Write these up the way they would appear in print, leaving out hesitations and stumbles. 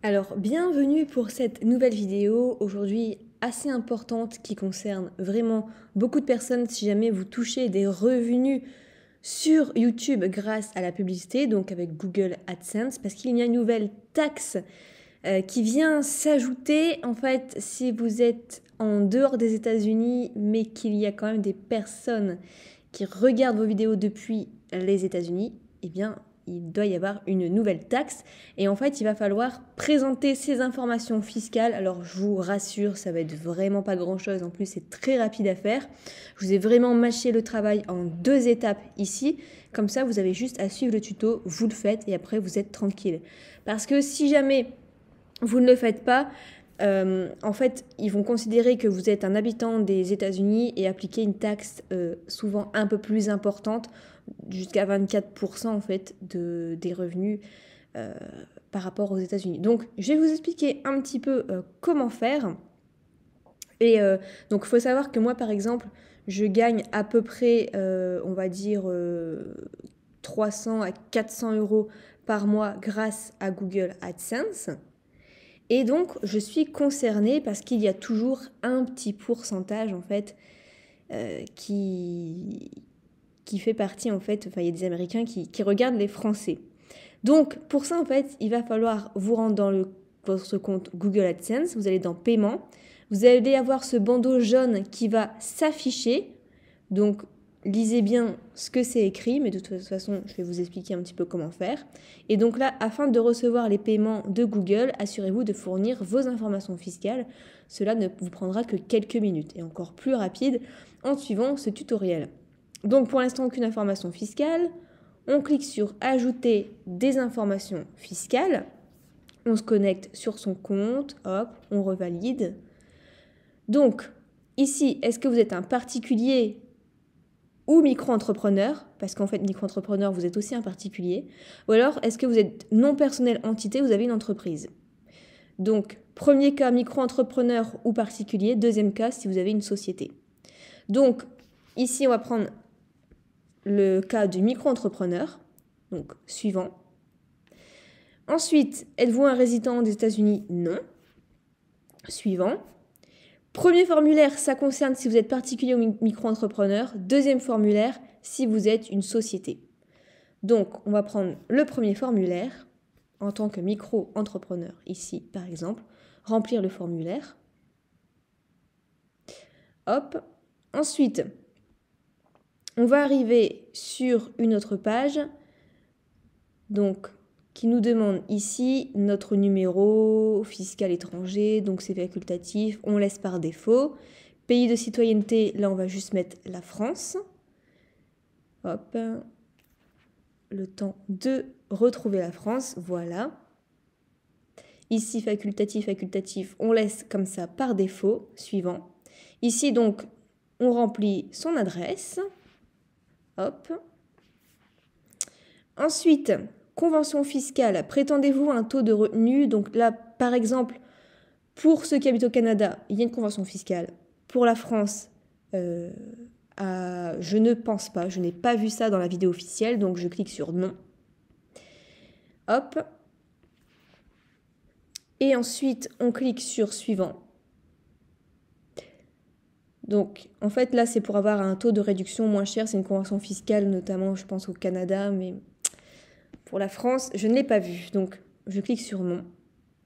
Alors, bienvenue pour cette nouvelle vidéo, aujourd'hui assez importante qui concerne vraiment beaucoup de personnes si jamais vous touchez des revenus sur YouTube grâce à la publicité, donc avec Google AdSense, parce qu'il y a une nouvelle taxe qui vient s'ajouter. En fait, si vous êtes en dehors des États-Unis, mais qu'il y a quand même des personnes qui regardent vos vidéos depuis les États-Unis, eh bien, il doit y avoir une nouvelle taxe. Et en fait, il va falloir présenter ces informations fiscales. Alors, je vous rassure, ça va être vraiment pas grand-chose. En plus, c'est très rapide à faire. Je vous ai vraiment mâché le travail en 2 étapes ici. Comme ça, vous avez juste à suivre le tuto, vous le faites et après, vous êtes tranquille. Parce que si jamais vous ne le faites pas, en fait, ils vont considérer que vous êtes un habitant des États-Unis et appliquer une taxe souvent un peu plus importante, jusqu'à 24% en fait des revenus par rapport aux États-Unis. Donc, je vais vous expliquer un petit peu comment faire. Et donc, il faut savoir que moi, par exemple, je gagne à peu près, on va dire, 300 à 400 euros par mois grâce à Google AdSense. Et donc, je suis concernée parce qu'il y a toujours un petit pourcentage, en fait, qui fait partie, en fait, enfin, il y a des Américains qui regardent les Français. Donc, pour ça, en fait, il va falloir vous rendre dans votre compte Google AdSense, vous allez dans Paiement, vous allez avoir ce bandeau jaune qui va s'afficher. Donc, lisez bien ce que c'est écrit, mais de toute façon, je vais vous expliquer un petit peu comment faire. Et donc là, afin de recevoir les paiements de Google, assurez-vous de fournir vos informations fiscales. Cela ne vous prendra que quelques minutes et encore plus rapide en suivant ce tutoriel. Donc, pour l'instant, aucune information fiscale. On clique sur Ajouter des informations fiscales. On se connecte sur son compte, hop, on revalide. Donc, ici, est-ce que vous êtes un particulier ou micro-entrepreneur, parce qu'en fait, micro-entrepreneur, vous êtes aussi un particulier, ou alors est-ce que vous êtes non personnel entité, vous avez une entreprise. Donc, premier cas, micro-entrepreneur ou particulier, deuxième cas, si vous avez une société. Donc, ici, on va prendre le cas du micro-entrepreneur, donc suivant. Ensuite, êtes-vous un résident des États-Unis? Non. Suivant. Premier formulaire, ça concerne si vous êtes particulier ou micro-entrepreneur. Deuxième formulaire, si vous êtes une société. Donc, on va prendre le premier formulaire en tant que micro-entrepreneur ici, par exemple. Remplir le formulaire. Hop. Ensuite, on va arriver sur une autre page. Donc, qui nous demande ici notre numéro fiscal étranger, donc c'est facultatif, on laisse par défaut. Pays de citoyenneté, là on va juste mettre la France. Hop, le temps de retrouver la France, voilà. Ici facultatif, facultatif, on laisse comme ça par défaut, suivant. Ici donc, on remplit son adresse. Hop. Ensuite, convention fiscale, prétendez-vous un taux de revenu? Donc là, par exemple, pour ceux qui habitent au Canada, il y a une convention fiscale. Pour la France, je ne pense pas, je n'ai pas vu ça dans la vidéo officielle, donc je clique sur non. Hop. Et ensuite, on clique sur suivant. Donc, en fait, là, c'est pour avoir un taux de réduction moins cher. C'est une convention fiscale, notamment, je pense, au Canada, mais pour la France, je ne l'ai pas vu. Donc, je clique sur non.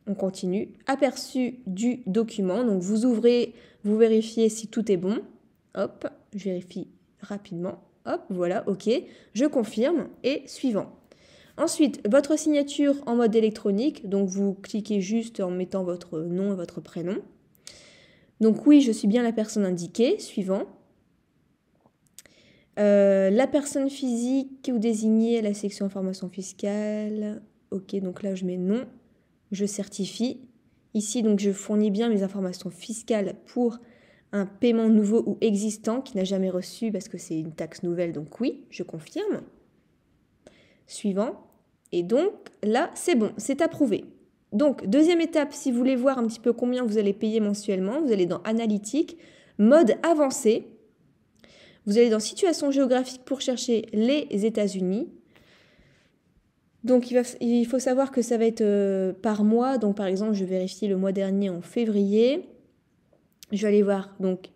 On continue. Aperçu du document. Donc, vous ouvrez, vous vérifiez si tout est bon. Hop, je vérifie rapidement. Hop, voilà, ok. Je confirme et suivant. Ensuite, votre signature en mode électronique. Donc, vous cliquez juste en mettant votre nom et votre prénom. Donc, oui, je suis bien la personne indiquée. Suivant. La personne physique ou désignée à la section information fiscale. Ok, donc là, je mets non. Je certifie. Ici, donc, je fournis bien mes informations fiscales pour un paiement nouveau ou existant qui n'a jamais reçu parce que c'est une taxe nouvelle. Donc oui, je confirme. Suivant. Et donc, là, c'est bon, c'est approuvé. Donc, deuxième étape, si vous voulez voir un petit peu combien vous allez payer mensuellement, vous allez dans Analytique, mode avancé. Vous allez dans Situation géographique pour chercher les États-Unis. Donc il faut savoir que ça va être par mois. Donc par exemple, je vérifie le mois dernier en février. Je vais aller voir donc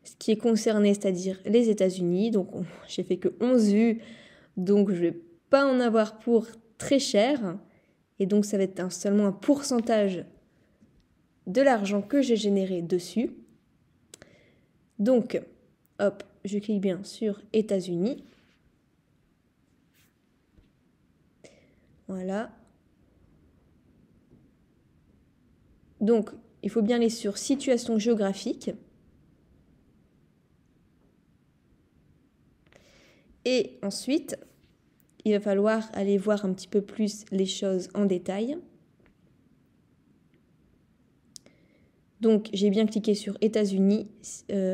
ce qui est concerné, c'est-à-dire les États-Unis. Donc j'ai fait que 11 vues, donc je vais pas en avoir pour très cher. Et donc ça va être seulement un pourcentage de l'argent que j'ai généré dessus. Donc, hop, je clique bien sur États-Unis. Voilà. Donc, il faut bien aller sur situation géographique. Et ensuite, il va falloir aller voir un petit peu plus les choses en détail. Donc, j'ai bien cliqué sur États-Unis.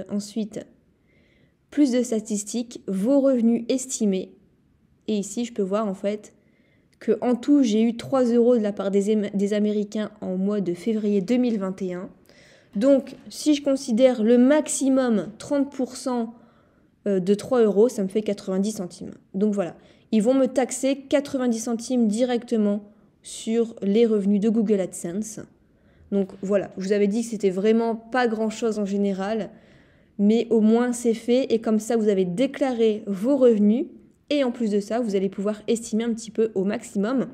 Ensuite, plus de statistiques, vos revenus estimés. Et ici, je peux voir en fait que en tout, j'ai eu 3 € de la part des Américains en mois de février 2021. Donc, si je considère le maximum 30% de 3 €, ça me fait 90 centimes. Donc voilà, ils vont me taxer 90 centimes directement sur les revenus de Google AdSense. Donc voilà, je vous avais dit que c'était vraiment pas grand-chose en général, mais au moins c'est fait et comme ça vous avez déclaré vos revenus et en plus de ça, vous allez pouvoir estimer un petit peu au maximum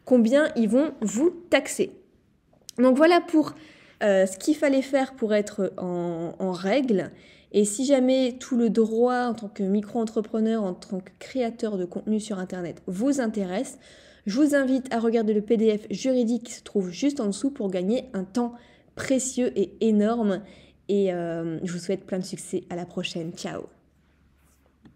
combien ils vont vous taxer. Donc voilà pour ce qu'il fallait faire pour être en règle. Et si jamais tout le droit en tant que micro-entrepreneur, en tant que créateur de contenu sur Internet vous intéresse, je vous invite à regarder le PDF juridique qui se trouve juste en dessous pour gagner un temps précieux et énorme. Et je vous souhaite plein de succès. À la prochaine. Ciao.